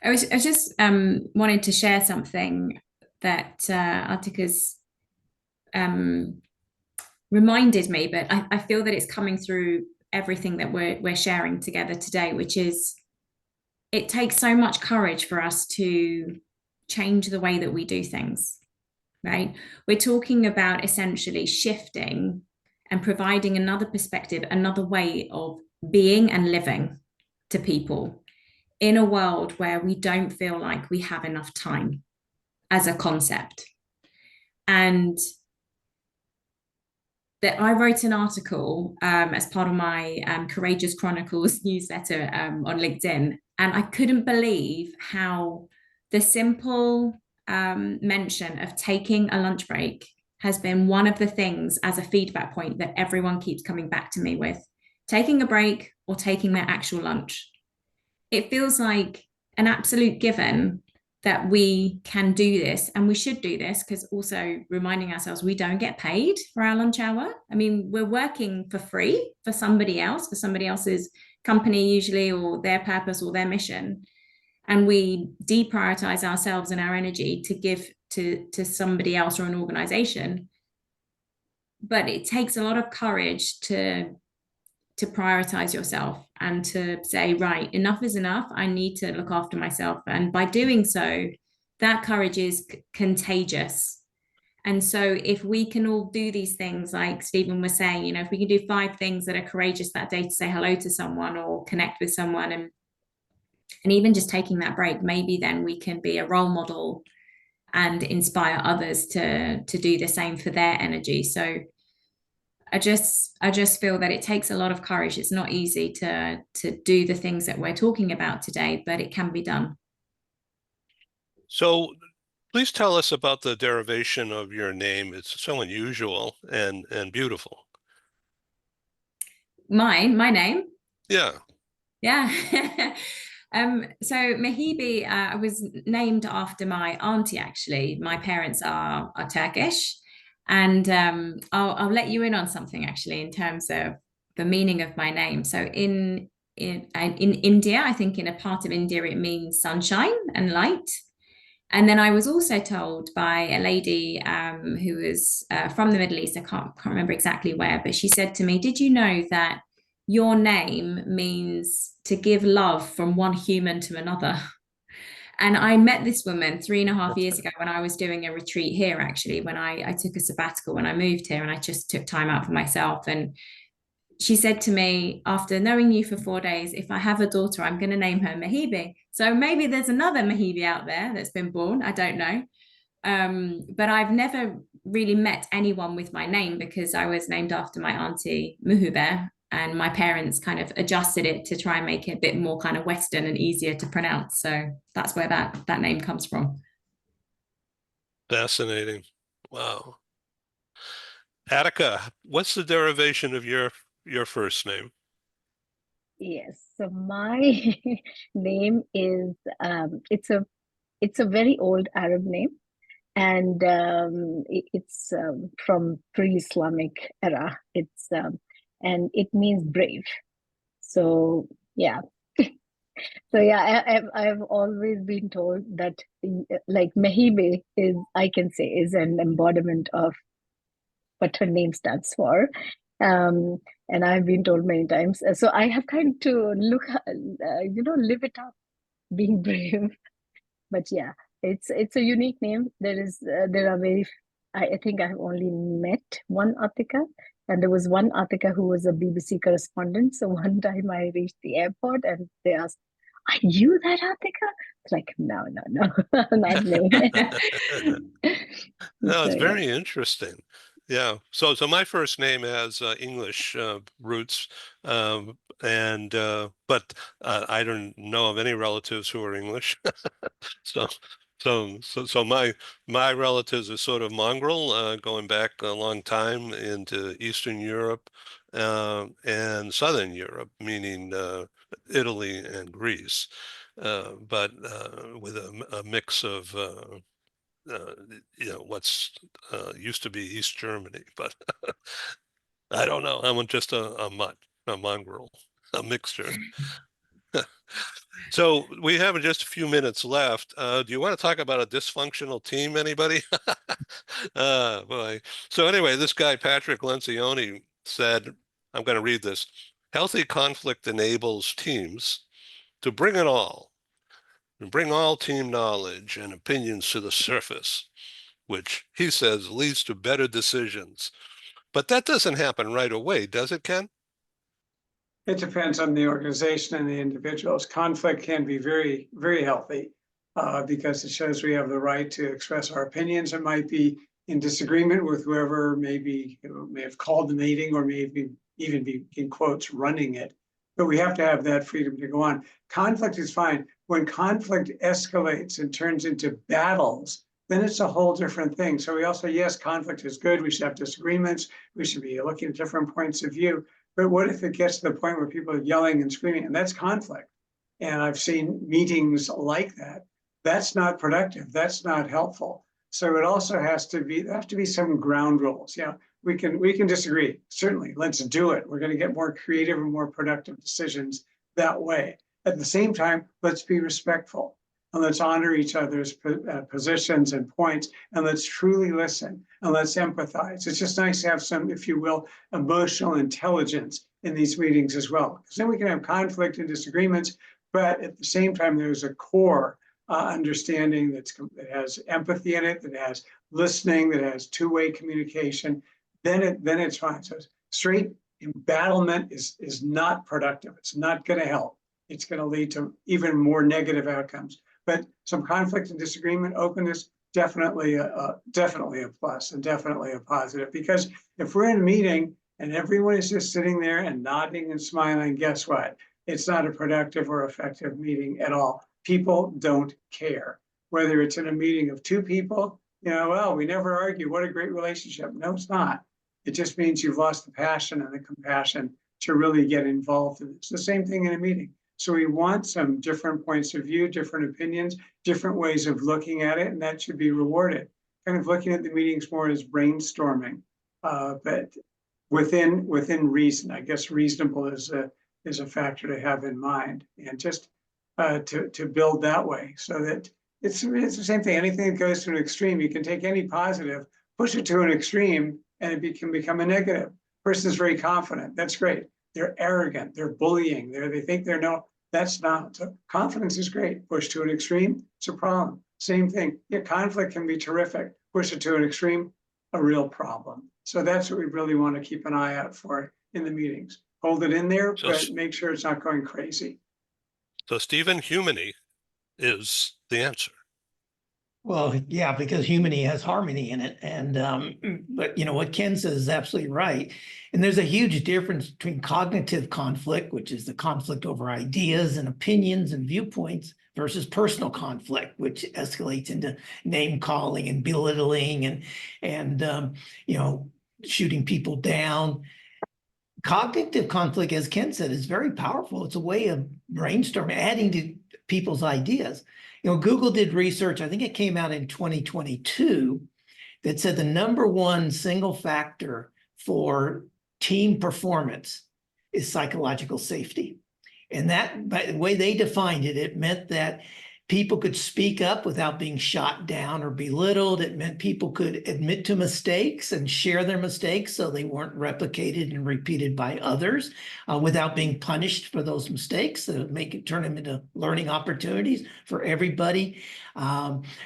Speaker 3: I was just wanted to share something that Atika's reminded me, but I feel that it's coming through everything that we're sharing together today, which is it takes so much courage for us to change the way that we do things, right? We're talking about essentially shifting and providing another perspective, another way of being and living to people in a world where we don't feel like we have enough time as a concept. And that I wrote an article as part of my Courageous Chronicles newsletter on LinkedIn, and I couldn't believe how the simple mention of taking a lunch break has been one of the things as a feedback point that everyone keeps coming back to me with: taking a break or taking their actual lunch. It feels like an absolute given that we can do this and we should do this, because also reminding ourselves we don't get paid for our lunch hour. I mean, we're working for free for somebody else, for somebody else's company usually, or their purpose or their mission, and we deprioritize ourselves and our energy to give to somebody else or an organization. But it takes a lot of courage to prioritize yourself and to say, right, enough is enough. I need to look after myself. And by doing so, that courage is contagious. And so if we can all do these things, like Stephen was saying, if we can do 5 things that are courageous that day to say hello to someone or connect with someone, and even just taking that break, maybe then we can be a role model and inspire others to do the same for their energy. So I just feel that it takes a lot of courage. It's not easy to do the things that we're talking about today, but it can be done.
Speaker 1: So please tell us about the derivation of your name. It's so unusual and beautiful.
Speaker 3: My name.
Speaker 1: Yeah.
Speaker 3: Yeah. So Mehibe, I was named after my auntie, actually. My parents are Turkish. And I'll let you in on something, actually, in terms of the meaning of my name. So in India, I think in a part of India, it means sunshine and light. And then I was also told by a lady who was from the Middle East, I can't remember exactly where, but she said to me, "Did you know that your name means to give love from one human to another?" And I met this woman 3.5 years ago when I was doing a retreat here, actually, when I took a sabbatical when I moved here, and I just took time out for myself. And she said to me, after knowing you for 4 days, if I have a daughter, I'm going to name her Mehibe. So maybe there's another Mehibe out there that's been born. I don't know. But I've never really met anyone with my name because I was named after my auntie Mehibe, and my parents kind of adjusted it to try and make it a bit more kind of Western and easier to pronounce. So that's where that name comes from.
Speaker 1: Fascinating. Wow. Atika, what's the derivation of your first name?
Speaker 4: Yes, so my name is it's a very old Arab name, and it's from pre-Islamic era. It's and it means brave. So yeah, so yeah, I've always been told that like Mehibe is, I can say, is an embodiment of what her name stands for. Um, and I've been told many times. So I have kind to look, live it up, being brave. But yeah, it's a unique name. There are I think I have only met one Atika, and there was one Atika who was a BBC correspondent. So one time I reached the airport and they asked, "Are you that Atika?" It's like, no, not me.
Speaker 1: No,
Speaker 4: So
Speaker 1: it's
Speaker 4: yeah.
Speaker 1: very interesting. Yeah. So my first name has English roots, and but I don't know of any relatives who are English. So, so my relatives are sort of mongrel, going back a long time into Eastern Europe, and Southern Europe, meaning Italy and Greece, but with a mix of uh, what's used to be East Germany, but I don't know. I'm just a mutt, a mongrel, a mixture. So we have just a few minutes left. Do you want to talk about a dysfunctional team, anybody? Boy. So anyway, this guy, Patrick Lencioni, said, I'm going to read this. Healthy conflict enables teams to bring all team knowledge and opinions to the surface, which he says leads to better decisions. But that doesn't happen right away, does it, Ken?
Speaker 2: It depends on the organization and the individuals. Conflict can be very, very healthy because it shows we have the right to express our opinions. It might be in disagreement with whoever may have called the meeting or even be in quotes running it. But we have to have that freedom to go on. Conflict is fine. When conflict escalates and turns into battles, then it's a whole different thing. So we also, yes, conflict is good. We should have disagreements. We should be looking at different points of view. But what if it gets to the point where people are yelling and screaming? And that's conflict. And I've seen meetings like that. That's not productive. That's not helpful. So it also has to be some ground rules. Yeah, we can disagree. Certainly, let's do it. We're going to get more creative and more productive decisions that way. At the same time, let's be respectful. And let's honor each other's positions and points, and let's truly listen, and let's empathize. It's just nice to have some, if you will, emotional intelligence in these meetings as well, because then we can have conflict and disagreements, but at the same time, there's a core understanding that has empathy in it, that has listening, that has two-way communication. Then it's fine. So straight embattlement is not productive. It's not going to help. It's going to lead to even more negative outcomes. But some conflict and disagreement, openness, definitely a plus and definitely a positive. Because if we're in a meeting and everyone is just sitting there and nodding and smiling, guess what? It's not a productive or effective meeting at all. People don't care. Whether it's in a meeting of two people, well, we never argue. What a great relationship. No, it's not. It just means you've lost the passion and the compassion to really get involved in it. It's the same thing in a meeting. So we want some different points of view, different opinions, different ways of looking at it, and that should be rewarded. Kind of looking at the meetings more as brainstorming, but within reason. I guess reasonable is a factor to have in mind, and just to build that way, so that it's the same thing. Anything that goes to an extreme, you can take any positive, push it to an extreme, and it can become a negative. Person is very confident. That's great. They're arrogant. They're bullying. They think they're no. That's not. So confidence is great. Push to an extreme, it's a problem. Same thing. Yeah, conflict can be terrific. Push it to an extreme, a real problem. So that's what we really want to keep an eye out for in the meetings. Hold it in there, but make sure it's not going crazy.
Speaker 1: So Stephen, humany is the answer.
Speaker 5: Well, yeah, because humany has harmony in it. And but you know what Ken says is absolutely right. And there's a huge difference between cognitive conflict, which is the conflict over ideas and opinions and viewpoints, versus personal conflict, which escalates into name calling and belittling and you know, shooting people down. Cognitive conflict, as Ken said, is very powerful. It's a way of brainstorming, adding to people's ideas. You know, Google did research, I think it came out in 2022, that said the number one single factor for team performance is psychological safety. And that, by the way they defined it, it meant that people could speak up without being shot down or belittled. It meant people could admit to mistakes and share their mistakes so they weren't replicated and repeated by others without being punished for those mistakes. So turn them into learning opportunities for everybody.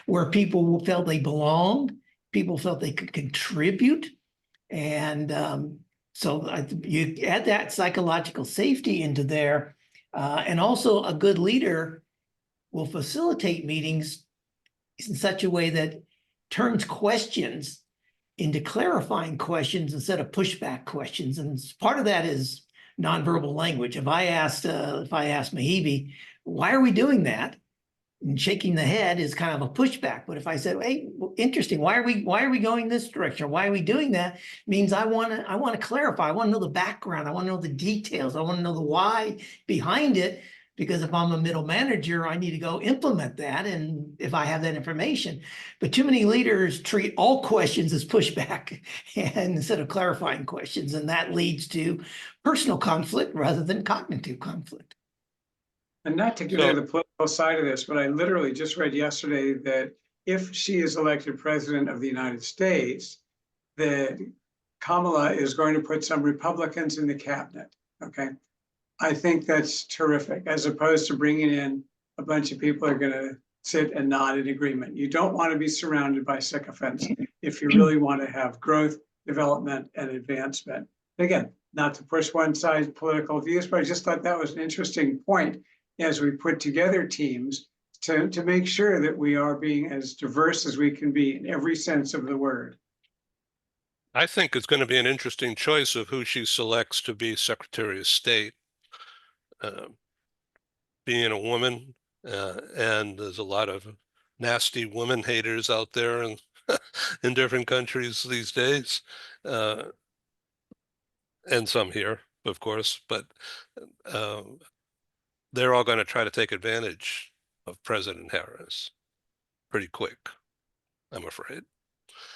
Speaker 5: Where people felt they belonged, people felt they could contribute. And so you add that psychological safety into there. And also a good leader will facilitate meetings in such a way that turns questions into clarifying questions instead of pushback questions. And part of that is nonverbal language. If I asked Mehibe, why are we doing that? And shaking the head is kind of a pushback. But if I said, hey, interesting, why are we going this direction? Why are we doing that? Means I want to clarify. I want to know the background. I want to know the details. I want to know the why behind it. Because if I'm a middle manager, I need to go implement that. And if I have that information, but too many leaders treat all questions as pushback and instead of clarifying questions. And that leads to personal conflict rather than cognitive conflict.
Speaker 2: And not to get into the political side of this, but I literally just read yesterday that if she is elected president of the United States, that Kamala is going to put some Republicans in the cabinet. Okay. I think that's terrific, as opposed to bringing in a bunch of people who are going to sit and nod in agreement. You don't want to be surrounded by sycophants if you really want to have growth, development, and advancement. Again, not to push one side's political views, but I just thought that was an interesting point as we put together teams to make sure that we are being as diverse as we can be in every sense of the word.
Speaker 1: I think it's going to be an interesting choice of who she selects to be Secretary of State. Being a woman, and there's a lot of nasty woman haters out there in different countries these days, and some here, of course, but they're all going to try to take advantage of President Harris pretty quick, I'm afraid.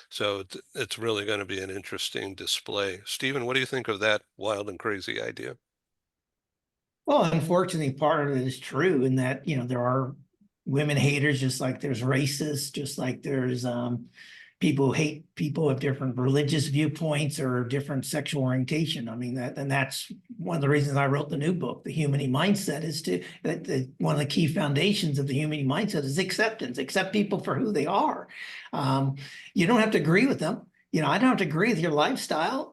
Speaker 1: So it's really going to be an interesting display. Stephen, what do you think of that wild and crazy idea?
Speaker 5: Well, unfortunately, part of it is true in that, you know, there are women haters, just like there's racists, just like there's people who hate people of different religious viewpoints or different sexual orientation. I mean, that's one of the reasons I wrote the new book, The Humany Mindset, is that one of the key foundations of the Humany Mindset is acceptance. Accept people for who they are. You don't have to agree with them. You know, I don't have to agree with your lifestyle,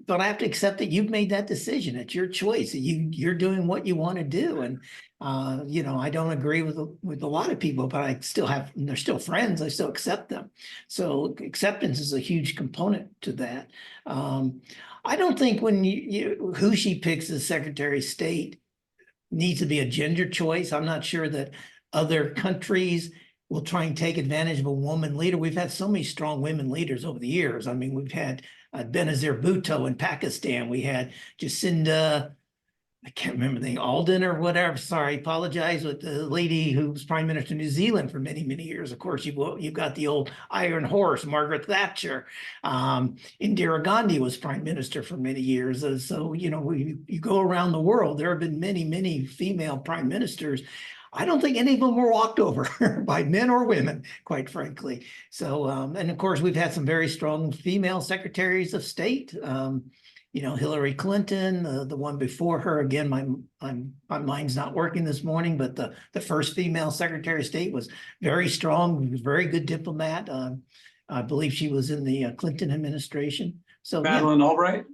Speaker 5: but I have to accept that you've made that decision. It's your choice. You're doing what you want to do. And, you know, I don't agree with a lot of people, but they're still friends. I still accept them. So acceptance is a huge component to that. I don't think when who she picks as Secretary of State needs to be a gender choice. I'm not sure that other countries will try and take advantage of a woman leader. We've had so many strong women leaders over the years. I mean, we've had Benazir Bhutto in Pakistan. We had Jacinda I can't remember the Alden or whatever. Sorry, apologize. With the lady who was Prime Minister of New Zealand for many, many years. Of course, you've got the old Iron Horse, Margaret Thatcher. Indira Gandhi was Prime Minister for many years. So you know, you go around the world. There have been many, many female prime ministers. I don't think any of them were walked over by men or women, quite frankly. So, and of course, we've had some very strong female secretaries of state. You know, Hillary Clinton, the one before her. Again, my mind's not working this morning, but the first female Secretary of State was very strong, very good diplomat. I believe she was in the Clinton administration. So yeah,
Speaker 2: Madeleine Albright.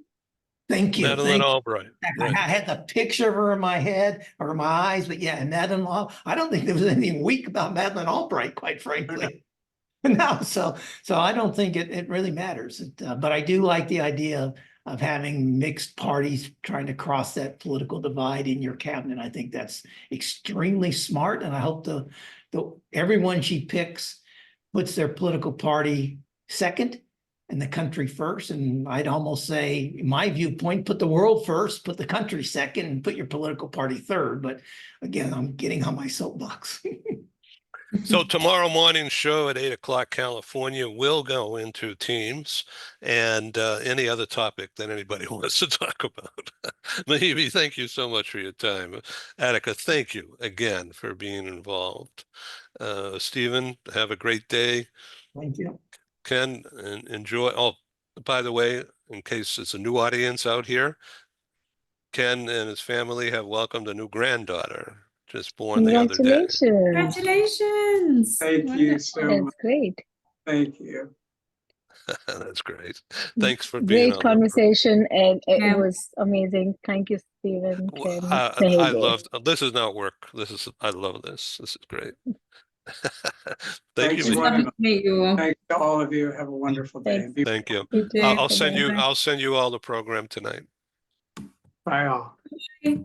Speaker 5: thank you.
Speaker 1: Madeleine Albright.
Speaker 5: I
Speaker 1: Right.
Speaker 5: had the picture of her in my head or my eyes, but yeah, and Madeleine I don't think there was anything weak about Madeleine Albright, quite frankly. No, so I don't think it really matters. But I do like the idea of having mixed parties trying to cross that political divide in your cabinet. I think that's extremely smart, and I hope the everyone she picks puts their political party second and the country first. And I'd almost say, in my viewpoint, put the world first, put the country second, and put your political party third. But again, I'm getting on my soapbox.
Speaker 1: So tomorrow morning's show at 8 o'clock California will go into teams and any other topic that anybody wants to talk about. Mehibe, thank you so much for your time. Atika, thank you again for being involved. Stephen, have a great day.
Speaker 5: Thank you.
Speaker 1: Ken, enjoy. Oh, by the way, in case it's a new audience out here, Ken and his family have welcomed a new granddaughter, just born the other day.
Speaker 4: Congratulations.
Speaker 3: Congratulations.
Speaker 2: Thank you so much.
Speaker 4: That's great.
Speaker 2: Thank you.
Speaker 1: That's great. Thanks for being
Speaker 4: Great
Speaker 1: on the program.
Speaker 4: conversation, and it
Speaker 3: Yeah.
Speaker 4: was amazing. Thank you, Stephen. Ken,
Speaker 1: I
Speaker 4: Mehibe.
Speaker 1: love this. Is not work. I love this. This is great. Thank
Speaker 2: Thanks,
Speaker 1: you.
Speaker 2: Mehibe.
Speaker 3: Lovely to meet you all.
Speaker 2: Thanks to all of you. Have a wonderful day.
Speaker 4: Thanks.
Speaker 2: Be
Speaker 1: Thank you.
Speaker 3: You too.
Speaker 1: I'll send you.
Speaker 3: Bye-bye.
Speaker 1: I'll send you all the program tonight.
Speaker 2: Bye all.
Speaker 3: Bye.